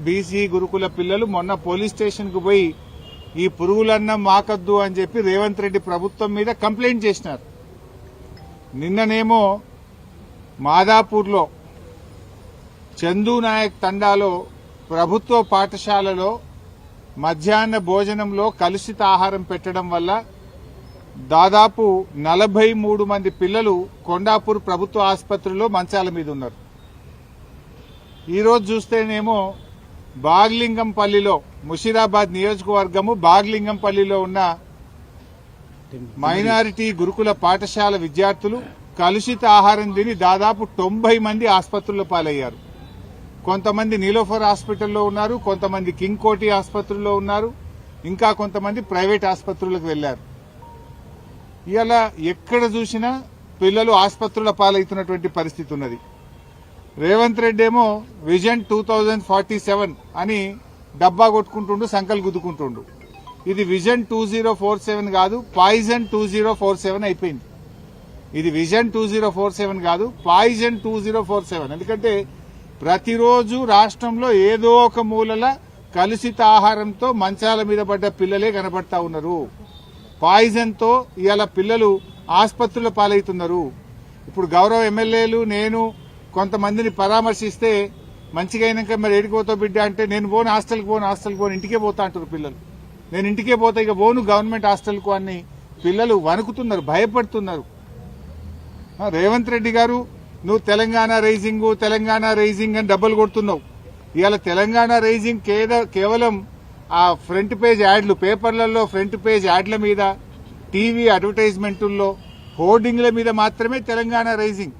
BC గురుకుల పిల్లలు మొన్న పోలీస్ స్టేషన్ కు పోయి ఈ పురుగులన్నం మాకద్దు అని చెప్పి రేవంత్ రెడ్డి ప్రభుత్వం మీద కంప్లైంట్ చేసినారు. నిన్ననేమో మాదాపూర్లో చందు నాయక్ తండాలో ప్రభుత్వ పాఠశాలలో మధ్యాహ్న భోజనంలో కలుషిత ఆహారం పెట్టడం వల్ల దాదాపు 43 మంది పిల్లలు కొండాపూర్ ప్రభుత్వ ఆసుపత్రిలో మంచాల మీద ఉన్నారు. ఈరోజు చూస్తేనేమో బాగ్లింగంపల్లిలో ముషీరాబాద్ నియోజకవర్గము బాగ్లింగంపల్లిలో ఉన్న మైనారిటీ గురుకుల పాఠశాల విద్యార్థులు కలుషిత ఆహారం తిని దాదాపు 90 మంది ఆసుపత్రుల్లో పాలయ్యారు. కొంతమంది నీలోఫర్ హాస్పిటల్లో ఉన్నారు, కొంతమంది కింగ్ కోటి ఆసుపత్రుల్లో ఉన్నారు, ఇంకా కొంతమంది ప్రైవేట్ ఆసుపత్రులకు వెళ్లారు. ఇలా ఎక్కడ చూసినా పిల్లలు ఆసుపత్రుల పాలవుతున్నటువంటి పరిస్థితి ఉన్నది. రేవంత్ రెడ్డి ఏమో విజన్ 2047 అని డబ్బా కొట్టుకుంటుండు, సంకల్ గుద్దుకుంటుండు. ఇది విజన్ 2047 కాదు, పాయిజన్ 2047 అయిపోయింది. ఇది విజన్ 2047 కాదు, పాయిజన్ 2047. ఎందుకంటే ప్రతిరోజు రాష్ట్రంలో ఏదో ఒక మూలల కలుషిత ఆహారంతో మంచాల మీద పడ్డ పిల్లలే కనబడతా ఉన్నారు. పాయిజన్ తో ఇవాళ పిల్లలు ఆసుపత్రుల పాలవుతున్నారు. ఇప్పుడు గౌరవ ఎమ్మెల్యేలు నేను కొంతమందిని పరామర్శిస్తే మంచిగా అయినాక మరి ఏడికి బిడ్డ అంటే నేను పోను, హాస్టల్కి పోను ఇంటికే పోతా అంటారు పిల్లలు. నేను ఇంటికే పోతా, ఇక పోను గవర్నమెంట్ హాస్టల్కు అని పిల్లలు వణుకుతున్నారు, భయపడుతున్నారు. రేవంత్ రెడ్డి గారు నువ్వు తెలంగాణ రైజింగ్ అని డబ్బులు కొడుతున్నావు. ఇవాళ తెలంగాణ రైజింగ్ కేవలం ఆ ఫ్రంట్ పేజ్ యాడ్లు, పేపర్లలో ఫ్రంట్ పేజ్ యాడ్ల మీద, టీవీ అడ్వర్టైజ్మెంటుల్లో, హోర్డింగ్ల మీద మాత్రమే తెలంగాణ రైజింగ్.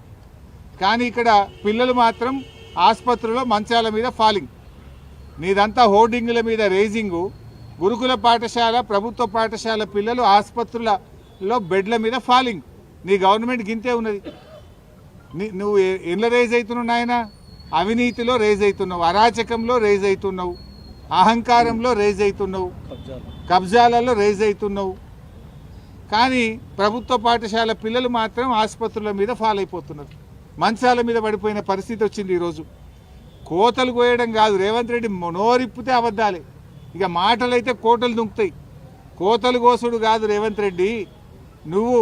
కానీ ఇక్కడ పిల్లలు మాత్రం ఆసుపత్రుల్లో మంచాల మీద ఫాలింగ్. నీదంతా హోర్డింగ్ల మీద రైజింగు, గురుకుల పాఠశాల ప్రభుత్వ పాఠశాల పిల్లలు ఆసుపత్రులలో బెడ్ల మీద ఫాలింగ్. నీ గవర్నమెంట్ గింతే ఉన్నది. నువ్వు ఎట్లా రేజ్ అవుతున్నావు నాయన? అవినీతిలో రేజ్ అవుతున్నావు, అరాచకంలో రేజ్ అవుతున్నావు, అహంకారంలో రేజ్ అవుతున్నావు, కబ్జాలలో రేజ్ అవుతున్నావు. కానీ ప్రభుత్వ పాఠశాల పిల్లలు మాత్రం ఆసుపత్రుల మీద ఫాల్ అయిపోతున్నారు, మంచాల మీద పడిపోయిన పరిస్థితి వచ్చింది. ఈరోజు కోతలు కోయడం కాదు, రేవంత్ రెడ్డి నోరిప్పితే అబద్దాలే. ఇక మాటలైతే కోటలు దుంకుతాయి. కోతలు కోసుడు కాదు రేవంత్ రెడ్డి. నువ్వు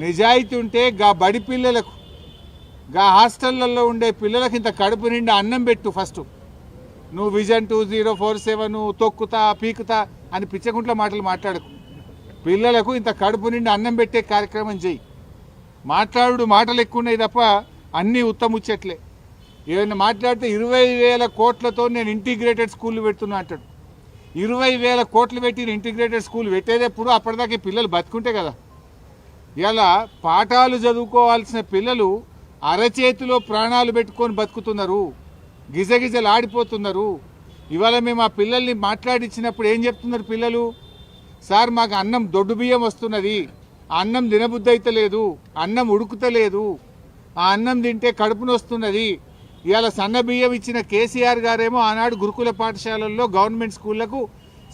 నిజాయితీ ఉంటే గా బడి పిల్లలకు, గా హాస్టళ్లలో ఉండే పిల్లలకు ఇంత కడుపు నిండా అన్నం పెట్టు ఫస్ట్. నువ్వు విజన్ 2047 తొక్కుతా పీకుతా అని పిచ్చకుంట్ల మాటలు మాట్లాడకు. పిల్లలకు ఇంత కడుపు నిండా అన్నం పెట్టే కార్యక్రమం చెయ్యి. మాటలు ఎక్కువ ఉన్నాయి తప్ప అన్నీ ఉత్తముచ్చట్లే. ఏమైనా మాట్లాడితే 20,000 కోట్లతో నేను ఇంటిగ్రేటెడ్ స్కూల్ పెడుతున్నా అంటాడు. 20,000 కోట్లు పెట్టి ఇంటిగ్రేటెడ్ స్కూల్ పెట్టేటప్పుడు అప్పటిదాకా పిల్లలు బతుకుంటే కదా. ఇలా పాఠాలు చదువుకోవాల్సిన పిల్లలు అరచేతిలో ప్రాణాలు పెట్టుకొని బతుకుతున్నారు, గిజగిజలు ఆడిపోతున్నారు. ఇవాళ మేము ఆ పిల్లల్ని మాట్లాడించినప్పుడు ఏం చెప్తున్నారు పిల్లలు? సార్ మాకు అన్నం దొడ్డు బియ్యం వస్తున్నది, అన్నం తినబుద్ధి అయితే లేదు, అన్నం ఉడుకుతలేదు, ఆ అన్నం తింటే కడుపును వస్తున్నది. ఇవాళ సన్న బియ్యం ఇచ్చిన కేసీఆర్ గారేమో ఆనాడు గురుకుల పాఠశాలల్లో గవర్నమెంట్ స్కూళ్లకు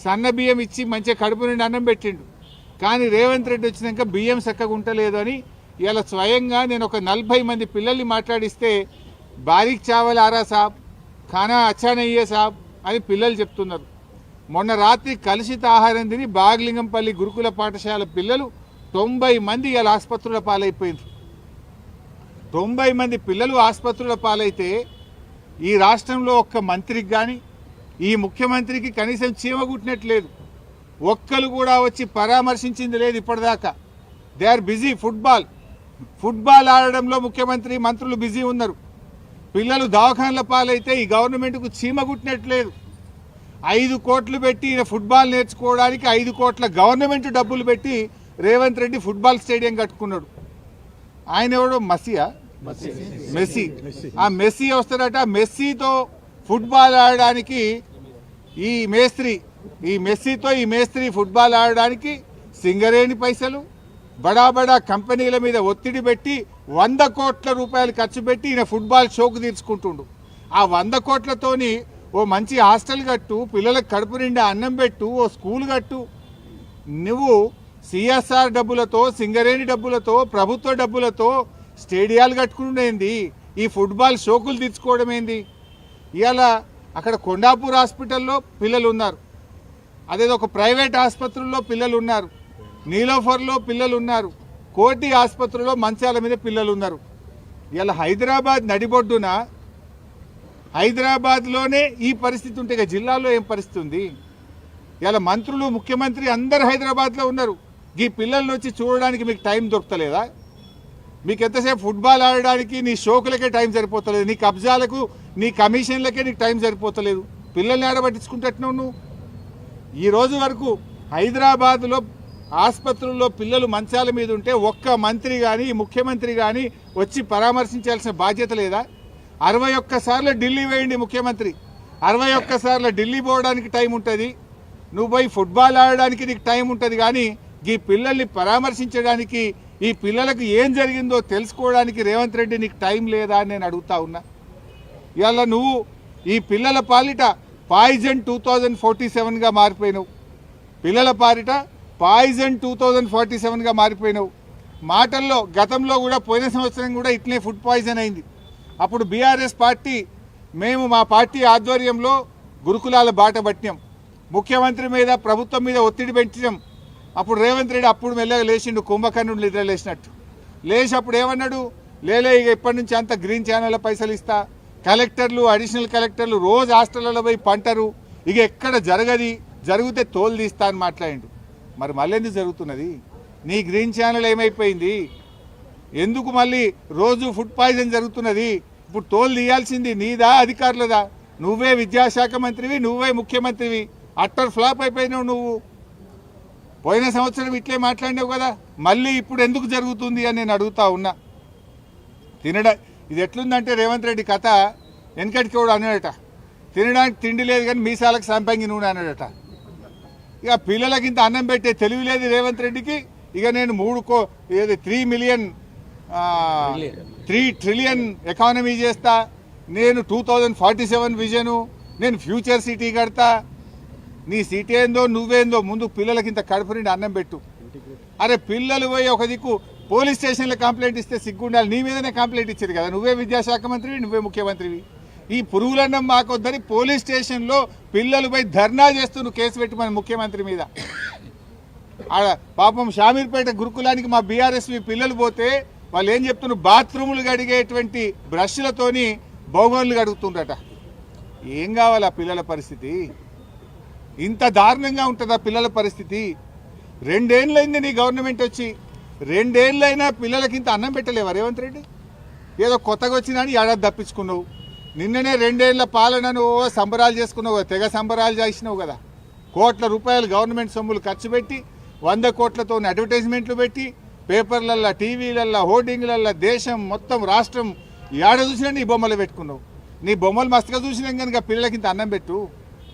సన్న బియ్యం ఇచ్చి మంచిగా కడుపు నుండి అన్నం పెట్టిండు. కానీ రేవంత్ రెడ్డి వచ్చినాక బియ్యం చక్కగా ఉంటలేదు అని ఇవాళ స్వయంగా నేను ఒక 40 మంది పిల్లల్ని మాట్లాడిస్తే బారీక్ చావల్ ఆరా సాబ్, ఖానా అచ్చా నయ్యే సాబ్ అని పిల్లలు చెప్తున్నారు. మొన్న రాత్రి కలుషిత ఆహారం తిని బాగ్లింగంపల్లి గురుకుల పాఠశాల పిల్లలు 90 మంది ఇవాళ ఆసుపత్రుల పాలైపోయింది. 90 మంది పిల్లలు ఆసుపత్రుల పాలైతే ఈ రాష్ట్రంలో ఒక్క మంత్రికి కానీ ఈ ముఖ్యమంత్రికి కనీసం చీమ కుట్టినట్లేదు. ఒక్కరు కూడా వచ్చి పరామర్శించింది లేదు ఇప్పటిదాకా. They are busy. ఫుట్బాల్ ఆడడంలో ముఖ్యమంత్రి మంత్రులు బిజీ ఉన్నారు. పిల్లలు దవాఖాన్ల పాలైతే ఈ గవర్నమెంట్కు చీమ కుట్టినట్లేదు. 5 కోట్లు పెట్టి ఫుట్బాల్ నేర్చుకోవడానికి 5 కోట్ల గవర్నమెంట్ డబ్బులు పెట్టి రేవంత్ రెడ్డి ఫుట్బాల్ స్టేడియం కట్టుకున్నాడు. ఆయన ఎవడో మెస్సీ. ఆ మెస్సీ వస్తాడట. మెస్సీతో ఫుట్బాల్ ఆడడానికి ఈ మేస్త్రి ఫుట్బాల్ ఆడడానికి సింగరేణి పైసలు, బడా కంపెనీల మీద ఒత్తిడి పెట్టి 100 కోట్ల రూపాయలు ఖర్చు పెట్టి ఈయన ఫుట్బాల్ షోకు తీర్చుకుంటుండు. ఆ 100 కోట్లతోని ఓ మంచి హాస్టల్ కట్టు, పిల్లలకు కడుపు నిండా అన్నం పెట్టు, ఓ స్కూల్ కట్టు. నువ్వు సిఎస్ఆర్ డబ్బులతో, సింగరేణి డబ్బులతో, ప్రభుత్వ డబ్బులతో స్టేడియాలు కట్టుకునేంది, ఈ ఫుట్బాల్ షోకులు తీర్చుకోవడం ఏంది? ఇవాళ అక్కడ కొండాపూర్ హాస్పిటల్లో పిల్లలు ఉన్నారు, అదేదో ఒక ప్రైవేట్ ఆసుపత్రుల్లో పిల్లలు ఉన్నారు, నీలోఫర్లో పిల్లలు ఉన్నారు, కోటి ఆసుపత్రిలో మంచాల మీద పిల్లలు ఉన్నారు. ఇలా హైదరాబాద్ నడిబొడ్డున హైదరాబాద్లోనే ఈ పరిస్థితి ఉంటే ఇక జిల్లాలో ఏం పరిస్థితి ఉంది? ఇలా మంత్రులు ముఖ్యమంత్రి అందరు హైదరాబాద్లో ఉన్నారు. ఈ పిల్లల్ని వచ్చి చూడడానికి మీకు టైం దొరకలేదా? మీకు ఎంతసేపు ఫుట్బాల్ ఆడడానికి నీ షోకులకే టైం సరిపోతలేదు, నీ కబ్జాలకు నీ కమిషన్లకే నీకు టైం సరిపోతలేదు. పిల్లల్ని ఆడబట్టించుకుంటున్నావు నువ్వు. ఈ రోజు వరకు హైదరాబాద్లో ఆసుపత్రుల్లో పిల్లలు మంచాల మీద ఉంటే ఒక్క మంత్రి కానీ ముఖ్యమంత్రి కానీ వచ్చి పరామర్శించాల్సిన బాధ్యత లేదా? 61 సార్లు ఢిల్లీ వేయండి ముఖ్యమంత్రి, 61 సార్లు ఢిల్లీ పోవడానికి టైం ఉంటుంది, నువ్వు పోయి ఫుట్బాల్ ఆడడానికి నీకు టైం ఉంటుంది, కానీ ఈ పిల్లల్ని పరామర్శించడానికి ఈ పిల్లలకు ఏం జరిగిందో తెలుసుకోవడానికి రేవంత్ రెడ్డి నీకు టైం లేదా అని నేను అడుగుతా ఉన్నా. ఇవాళ నువ్వు ఈ పిల్లల పాలిట పాయిజన్ 2047గా మారిపోయినావు, పిల్లల పాలిట పాయిజన్ 2047గా మారిపోయినావు. మాటల్లో గతంలో కూడా పోయిన సంవత్సరం కూడా ఇట్లే ఫుడ్ పాయిజన్ అయింది. అప్పుడు బీఆర్ఎస్ పార్టీ మేము మా పార్టీ ఆధ్వర్యంలో గురుకులాల బాట పట్టినాం, ముఖ్యమంత్రి మీద ప్రభుత్వం మీద ఒత్తిడి పెంచాం. అప్పుడు రేవంత్ రెడ్డి అప్పుడు మెల్లగా లేచిండు, కుంభకర్ణుడు నిద్ర లేచినట్టు లేచి అప్పుడు ఏమన్నాడు, లేలే ఇక ఇప్పటి నుంచి అంత గ్రీన్ ఛానల్ పైసలు ఇస్తా, కలెక్టర్లు అడిషనల్ కలెక్టర్లు రోజు హాస్టళ్లలో పోయి పంటరు, ఇక ఎక్కడ జరగది, జరిగితే తోలు తీస్తా అని మాట్లాడిండు. మరి మళ్ళీ ఎందుకు జరుగుతున్నది? నీ గ్రీన్ ఛానల్ ఏమైపోయింది? ఎందుకు మళ్ళీ రోజు ఫుడ్ పాయిజన్ జరుగుతున్నది? ఇప్పుడు తోలు తీయాల్సింది నీదా అధికారులదా? నువ్వే విద్యాశాఖ మంత్రివి, నువ్వే ముఖ్యమంత్రివి, అట్టర్ ఫ్లాప్ అయిపోయినావు నువ్వు. పోయిన సంవత్సరం ఇట్లే మాట్లాడినావు కదా, మళ్ళీ ఇప్పుడు ఎందుకు జరుగుతుంది అని నేను అడుగుతా ఉన్నా. ఇది ఎట్లుందంటే రేవంత్ రెడ్డి కథ వెనకటికి కూడా అన్నాడట, తినడానికి తిండి లేదు కానీ మీసాలకు సంపంగి నూనె అన్నాడట. ఇక పిల్లలకి ఇంత అన్నం పెట్టే తెలివి లేదు రేవంత్ రెడ్డికి. ఇక నేను 3 ట్రిలియన్ ఎకానమీ చేస్తా, నేను 2047 విజను, నేను ఫ్యూచర్ సిటీ కడతా. నీ సిటీ ఏందో నువ్వేందో, ముందు పిల్లలకి ఇంత కడుపు నిండి అన్నం పెట్టు. అరే పిల్లలు పోయి ఒక దిక్కు పోలీస్ స్టేషన్లో కంప్లైంట్ ఇస్తే సిగ్గుండాలి, నీ మీదనే కంప్లైంట్ ఇచ్చారు కదా, నువ్వే విద్యాశాఖ మంత్రివి, నువ్వే ముఖ్యమంత్రివి. ఈ పురుగులన్నం మాకొద్దని పోలీస్ స్టేషన్లో పిల్లలు పోయి ధర్నా చేస్తూ నువ్వు కేసు పెట్టి మన ముఖ్యమంత్రి మీద. ఆడ పాపం షామీర్పేట గురుకులానికి మా బీఆర్ఎస్వి పిల్లలు పోతే వాళ్ళు ఏం చెప్తున్నారు, బాత్రూములు కడిగేటువంటి బ్రష్లతోని బౌగోన్లు కడుగుతుండట. ఏం కావాలి ఆ పిల్లల పరిస్థితి? ఇంత దారుణంగా ఉంటుందా పిల్లల పరిస్థితి? 2 ఏళ్ళైంది నీ గవర్నమెంట్ వచ్చి, 2 ఏళ్ళైనా పిల్లలకి ఇంత అన్నం పెట్టలేవా రేవంత్ రెడ్డి? ఏదో కొత్తగా వచ్చినా ఏడాది తప్పించుకున్నావు. నిన్ననే 2 ఏళ్ల పాలనను సంబరాలు చేసుకున్నావు కదా, తెగ సంబరాలు చేసినావు కదా. కోట్ల రూపాయలు గవర్నమెంట్ సొమ్ములు ఖర్చు పెట్టి 100 కోట్లతో అడ్వర్టైజ్మెంట్లు పెట్టి పేపర్లల్లో టీవీలల్లో హోర్డింగ్లల్లో దేశం మొత్తం రాష్ట్రం ఏడ చూసినా నీ బొమ్మలు పెట్టుకున్నావు. నీ బొమ్మలు మస్తుగా చూసినాం కనుక పిల్లలకి ఇంత అన్నం పెట్టు.